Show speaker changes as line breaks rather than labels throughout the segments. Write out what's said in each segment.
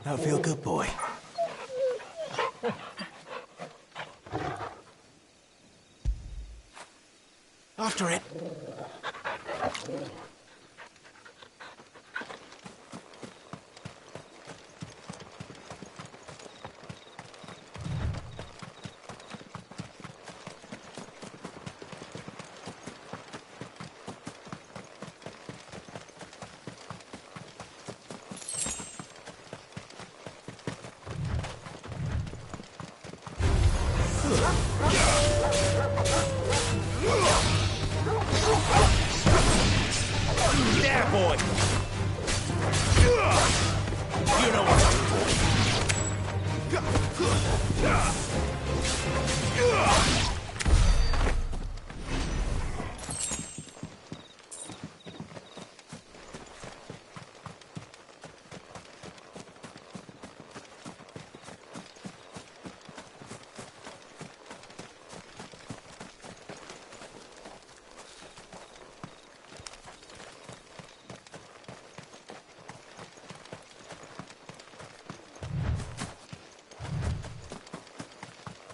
That feel good, boy? After it.
There, boy! You know what's up, boy.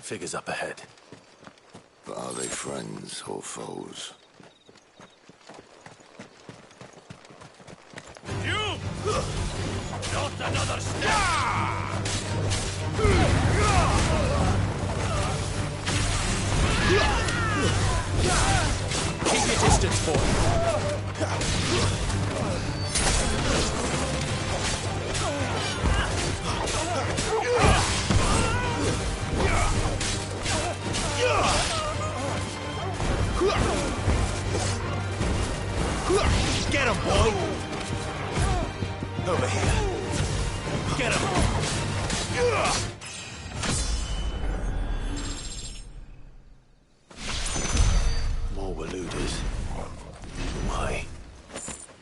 Figures up ahead.
But are they friends or foes?
You! Not another step! Keep your distance, boy. Get him, boy!
Over here.
Get him!
More Waluders. Why?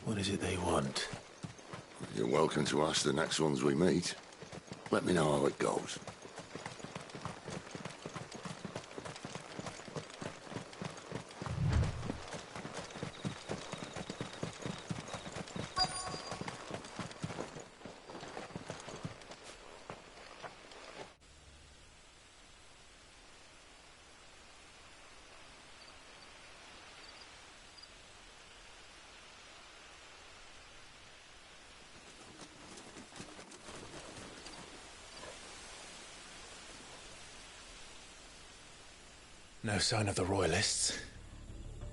What is it they want?
You're welcome to ask the next ones we meet. Let me know how it goes.
No sign of the Royalists.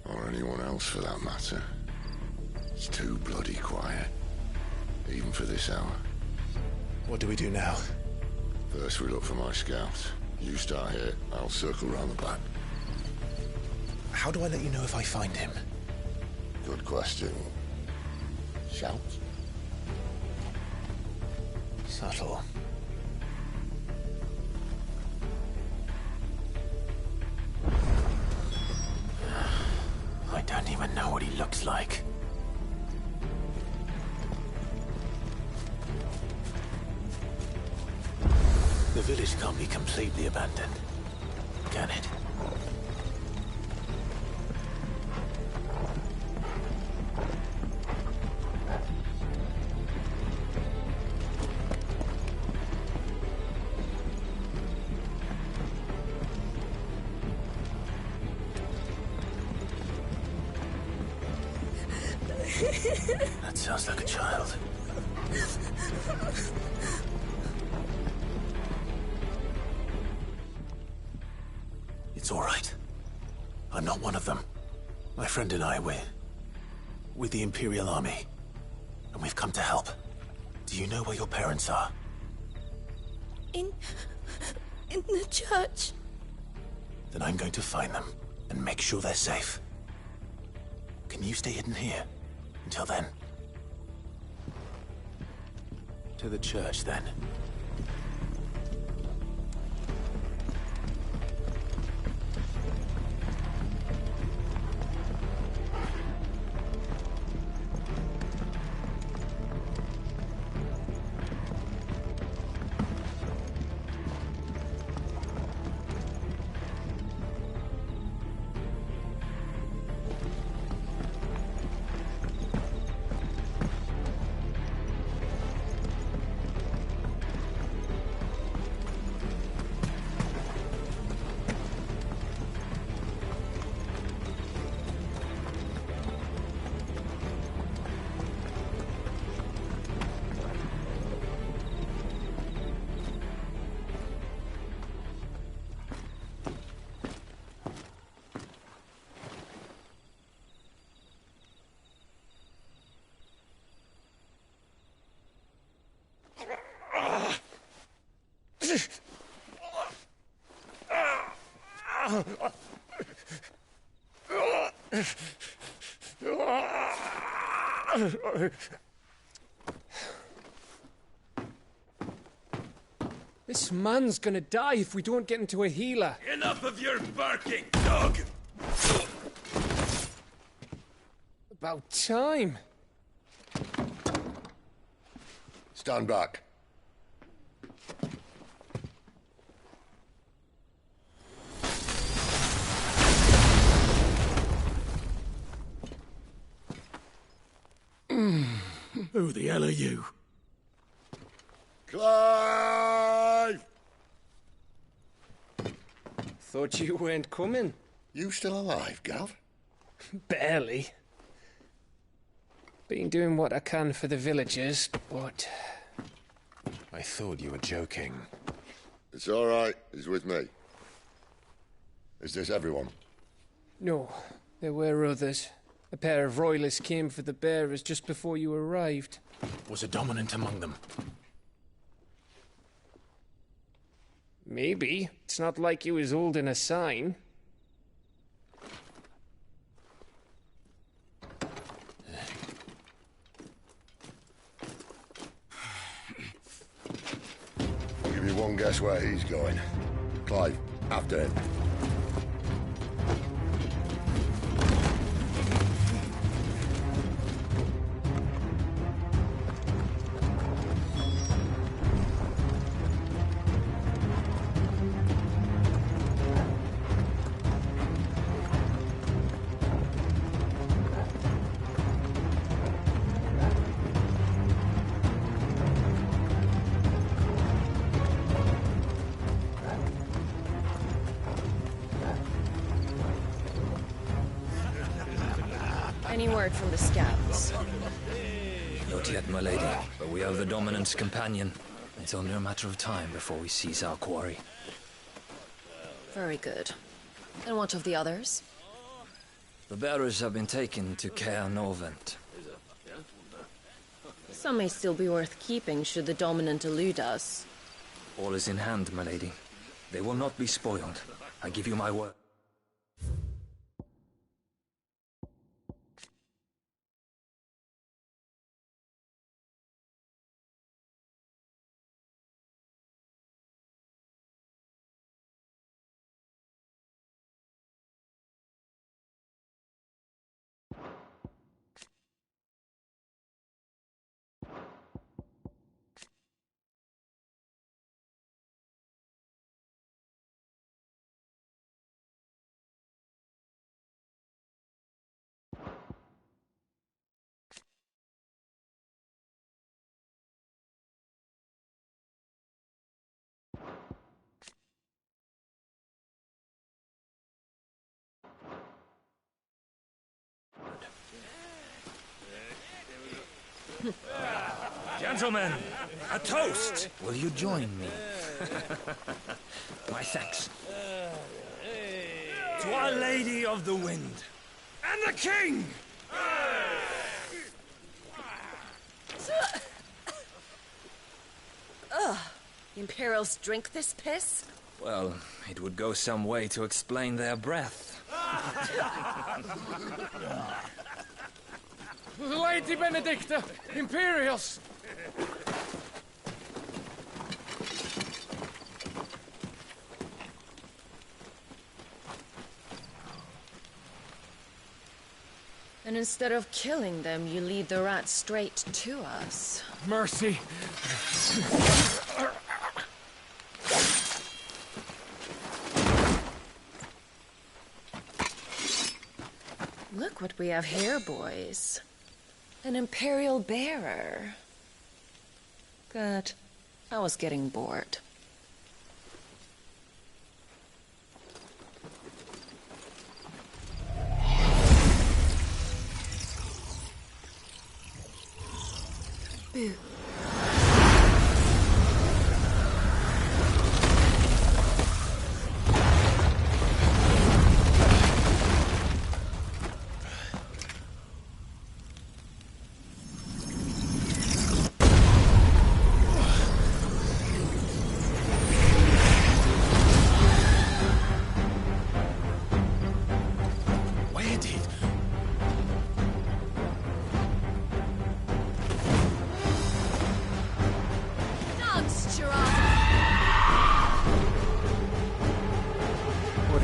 Or anyone else for that matter. It's too bloody quiet. Even for this hour.
What do we do now?
First we look for my scouts. You start here, I'll circle round the back.
How do I let you know if I find him?
Good question. Shout?
Subtle. I don't even know what he looks like. The village can't be completely abandoned, can it? That sounds like a child. It's all right. I'm not one of them. My friend and I, we're with the Imperial Army. And we've come to help. Do you know where your parents are?
In the church.
Then I'm going to find them and make sure they're safe. Can you stay hidden here until then? To the church, then.
This man's gonna die if we don't get into a healer.
Enough of your barking, dog!
About time.
Stand back.
Who the hell are you?
Clive!
Thought you weren't coming.
You still alive, Gav?
Barely. Been doing what I can for the villagers, but...
I thought you were joking.
It's all right. He's with me. Is this everyone?
No, there were others. A pair of royalists came for the bearers just before you arrived.
Was a dominant among them?
Maybe. It's not like he was holding a sign.
I'll give you one guess where he's going. Clive, after him.
Any word from the scouts?
Not yet, my lady, but we have the Dominant's companion. It's only a matter of time before we seize our quarry.
Very good. And what of the others?
The bearers have been taken to Caer Novent.
Some may still be worth keeping should the Dominant elude us.
All is in hand, my lady. They will not be spoiled. I give you my word.
Gentlemen, a toast!
Will you join me? My thanks.
To Our Lady of the Wind. And the King!
Ugh. The Imperials drink this piss?
Well, it would go some way to explain their breath.
Lady Benedicta! Imperials!
And instead of killing them, you lead the rats straight to us.
Mercy!
Look what we have here, boys. An Imperial bearer. Good. I was getting bored. Boo.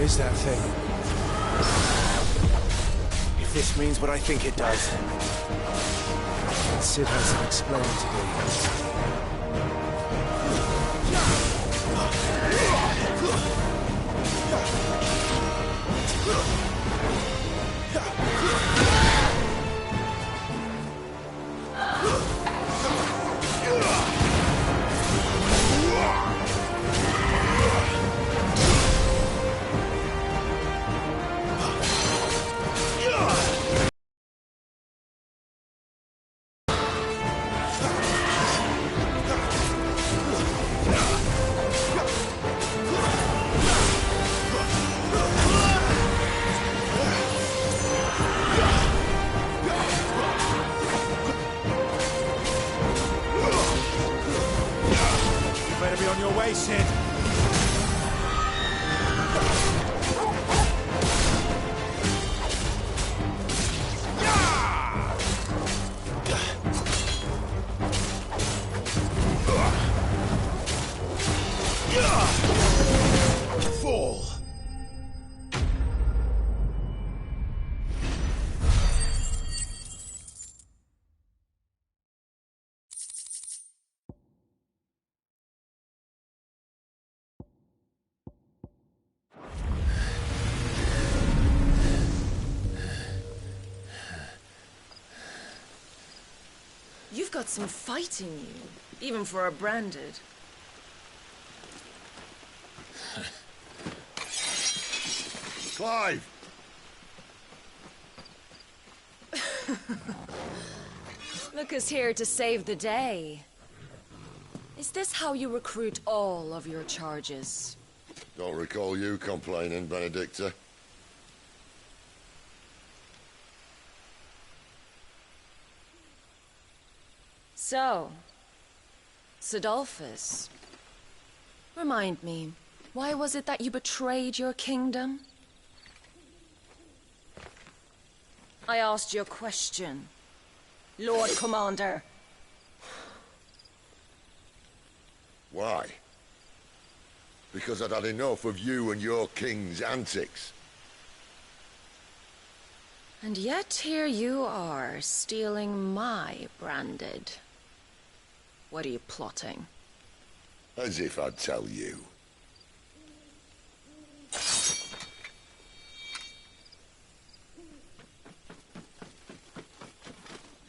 is that thing? If this means what I think it does, Sid has some explaining to do. Better be on your way, Sid. Fall.
You've got some fight in you, even for a branded.
Clive!
Look who's here to save the day. Is this how you recruit all of your charges?
Don't recall you complaining, Benedicta.
So, Sidolphus, remind me, why was it that you betrayed your kingdom? I asked you a question, Lord Commander.
Why? Because I'd had enough of you and your king's antics.
And yet here you are, stealing my branded. What are you plotting?
As if I'd tell you.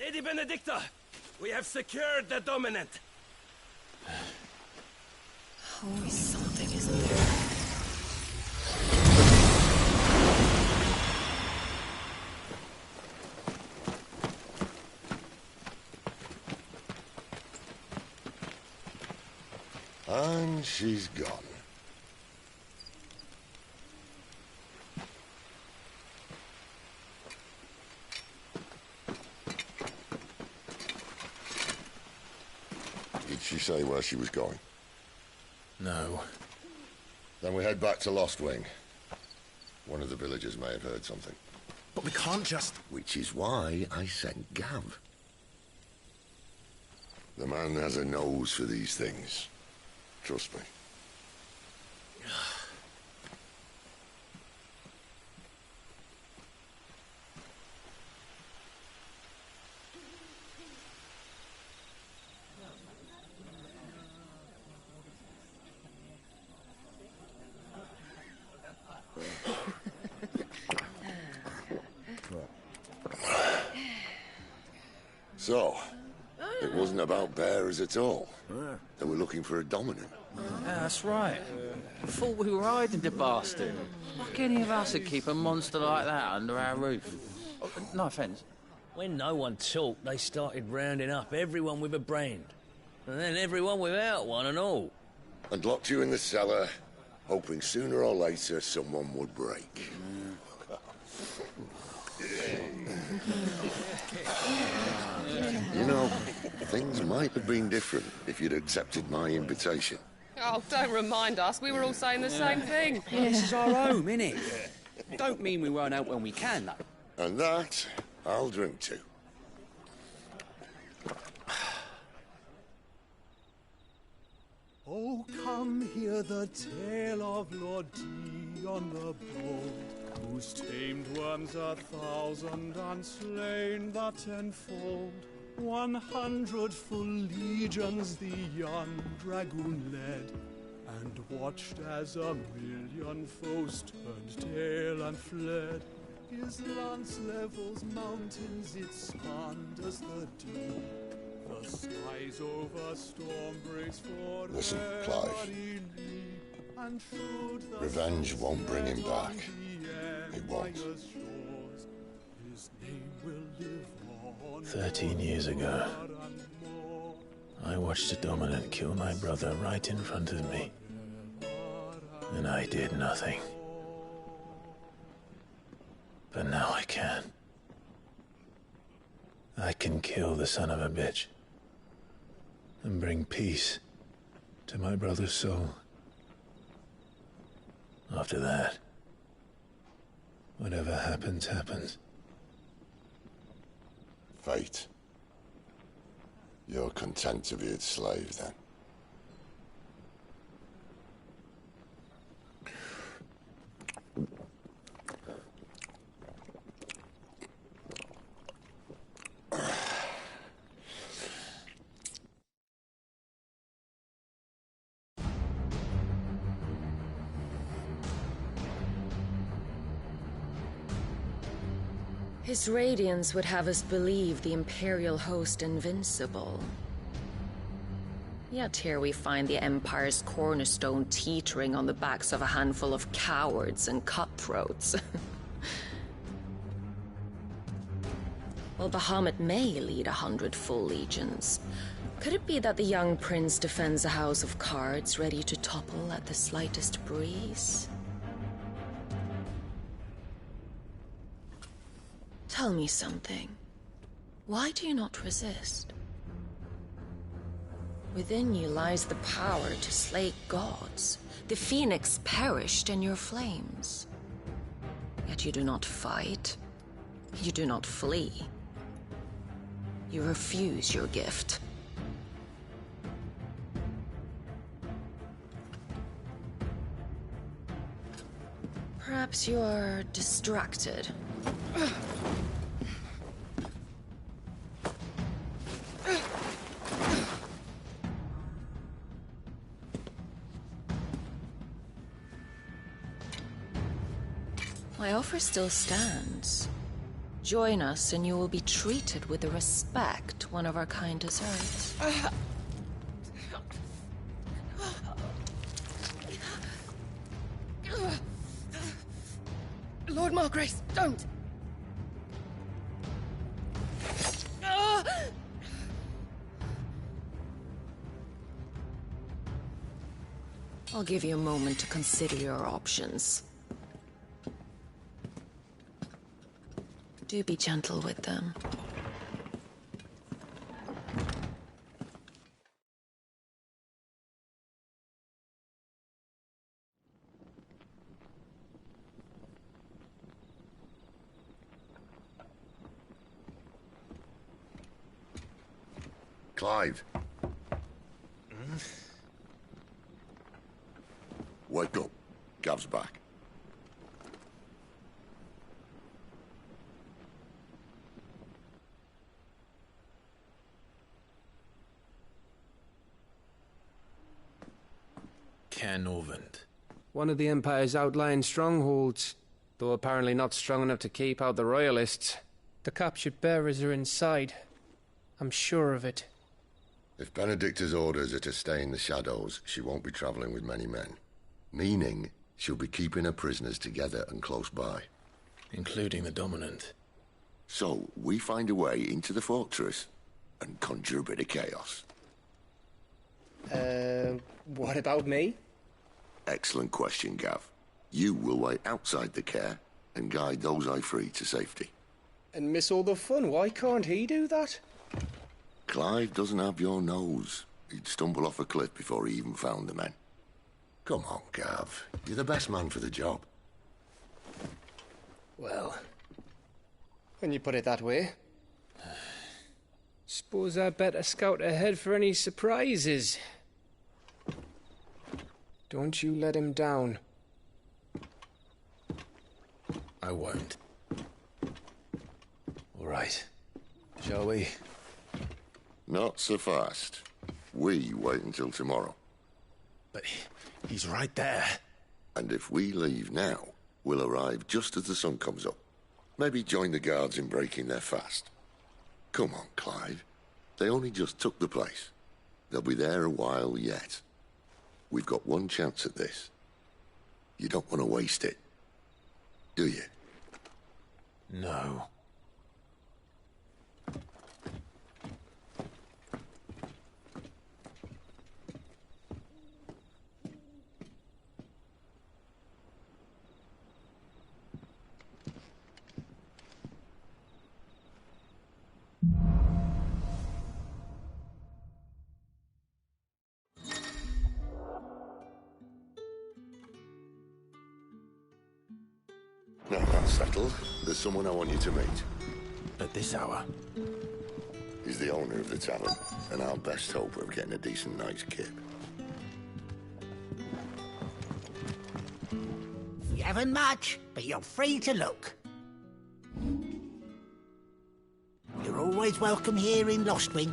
Lady Benedicta, we have secured the dominant.
Always something, isn't there?
And she's gone. Did she say where she was going?
No.
Then we head back to Lost Wing. One of the villagers may have heard something.
But we can't just...
Which is why I sent Gav. The man has a nose for these things. Trust me. So, it wasn't about bearers at all. They were looking for a dominant.
Yeah, that's right. I thought we were hiding the bastard. Like any of us would keep a monster like that under our roof. Oh, no offence.
When no one talked, they started rounding up everyone with a brand. And then everyone without one and all.
And locked you in the cellar, hoping sooner or later someone would break. You know, things might have been different if you'd accepted my invitation.
Oh, don't remind us. We were all saying the same thing.
This is our home, innit? Don't mean we won't out when we can, though.
And that, I'll drink to.
Oh, come hear the tale of Lord T.
yonder bold, whose tamed worms 1,000 and slain the tenfold. 100 full legions the young dragoon led, and watched as 1,000,000 foes turned tail and fled. His lance levels mountains, it spanned as the deep. The skies over storm breaks for
Listen, Clive. Revenge won't bring him back. It won't.
13 years ago, I watched a dominant kill my brother right in front of me. And I did nothing. But now I can. I can kill the son of a bitch and bring peace to my brother's soul. After that, whatever happens, happens.
Fate. You're content to be its slave, then?
His radiance would have us believe the Imperial host invincible. Yet here we find the Empire's cornerstone teetering on the backs of a handful of cowards and cutthroats. While Bahamut may lead 100 full legions, could it be that the young prince defends a house of cards ready to topple at the slightest breeze? Tell me something. Why do you not resist? Within you lies the power to slay gods. The phoenix perished in your flames. Yet you do not fight. You do not flee. You refuse your gift. Perhaps you are distracted. My offer still stands. Join us and you will be treated with the respect one of our kind deserves.
Lord Margrace, don't!
I'll give you a moment to consider your options. Do be gentle with them.
Clive. Wake up. Gav's back.
Canovant.
One of the Empire's outlying strongholds, though apparently not strong enough to keep out the Royalists. The captured bearers are inside. I'm sure of it.
If Benedicta's orders are to stay in the shadows, she won't be traveling with many men. Meaning, she'll be keeping her prisoners together and close by.
Including the Dominant.
So, we find a way into the fortress and conjure a bit of chaos.
What about me?
Excellent question, Gav. You will wait outside the care and guide those I free to safety.
And miss all the fun. Why can't he do that?
Clive doesn't have your nose. He'd stumble off a cliff before he even found the men. Come on, Gav. You're the best man for the job.
Well, when you put it that way. Suppose I better scout ahead for any surprises. Don't you let him down.
I won't. All right. Shall we?
Not so fast. We wait until tomorrow.
But he's right there.
And if we leave now, we'll arrive just as the sun comes up. Maybe join the guards in breaking their fast. Come on, Clive. They only just took the place. They'll be there a while yet. We've got one chance at this. You don't want to waste it, do you?
No.
Now that's settled. There's someone I want you to meet.
At this hour?
He's the owner of the tavern, and our best hope of getting a decent night's kip.
You haven't much, but you're free to look. You're always welcome here in Lostwing.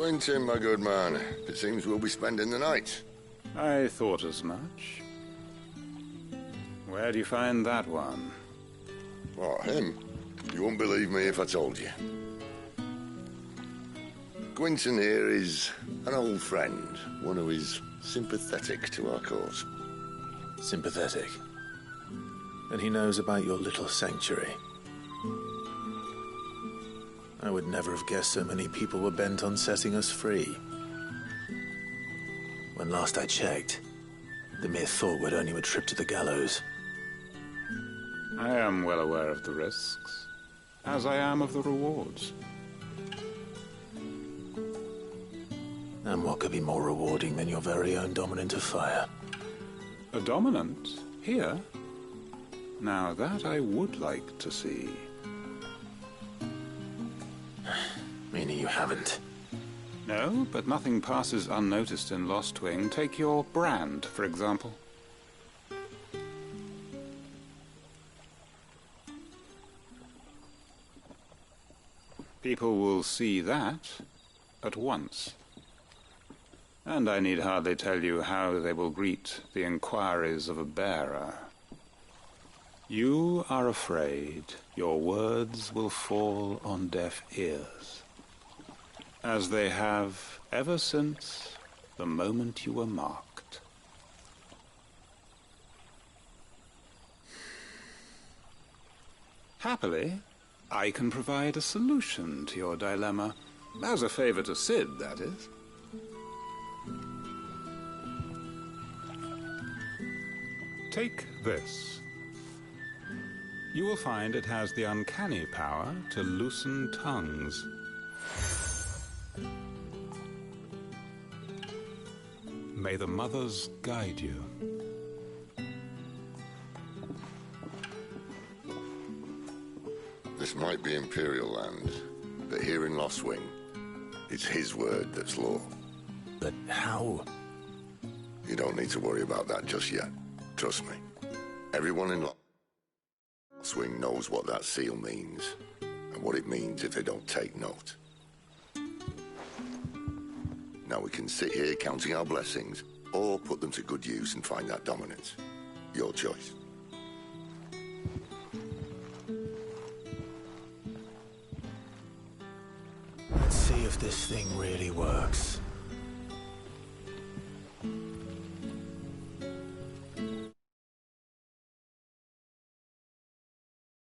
Quentin, my good man. It seems we'll be spending the night.
I thought as much. Where do you find that one?
Oh, him? You wouldn't believe me if I told you. Quentin here is an old friend, one who is sympathetic to our cause.
Sympathetic? And he knows about your little sanctuary. I would never have guessed so many people were bent on setting us free. When last I checked, the mere thought would earn you a trip to the gallows.
I am well aware of the risks, as I am of the rewards.
And what could be more rewarding than your very own dominant of fire?
A dominant? Here? Now that I would like to see.
Meaning you haven't?
No, but nothing passes unnoticed in Lostwing. Take your brand, for example. People will see that at once.
And I need hardly tell you how they will greet the inquiries of a bearer. You are afraid your words will fall on deaf ears, as they have ever since the moment you were marked. Happily, I can provide a solution to your dilemma, as a favor to Sid, that is. Take this. You will find it has the uncanny power to loosen tongues. May the mothers guide you.
This might be Imperial land, but here in Lostwing, it's his word that's law.
But how?
You don't need to worry about that just yet. Trust me. Everyone in Lostwing knows what that seal means, and what it means if they don't take note. Now we can sit here counting our blessings, or put them to good use and find that dominance. Your choice.
Let's see if this thing really works.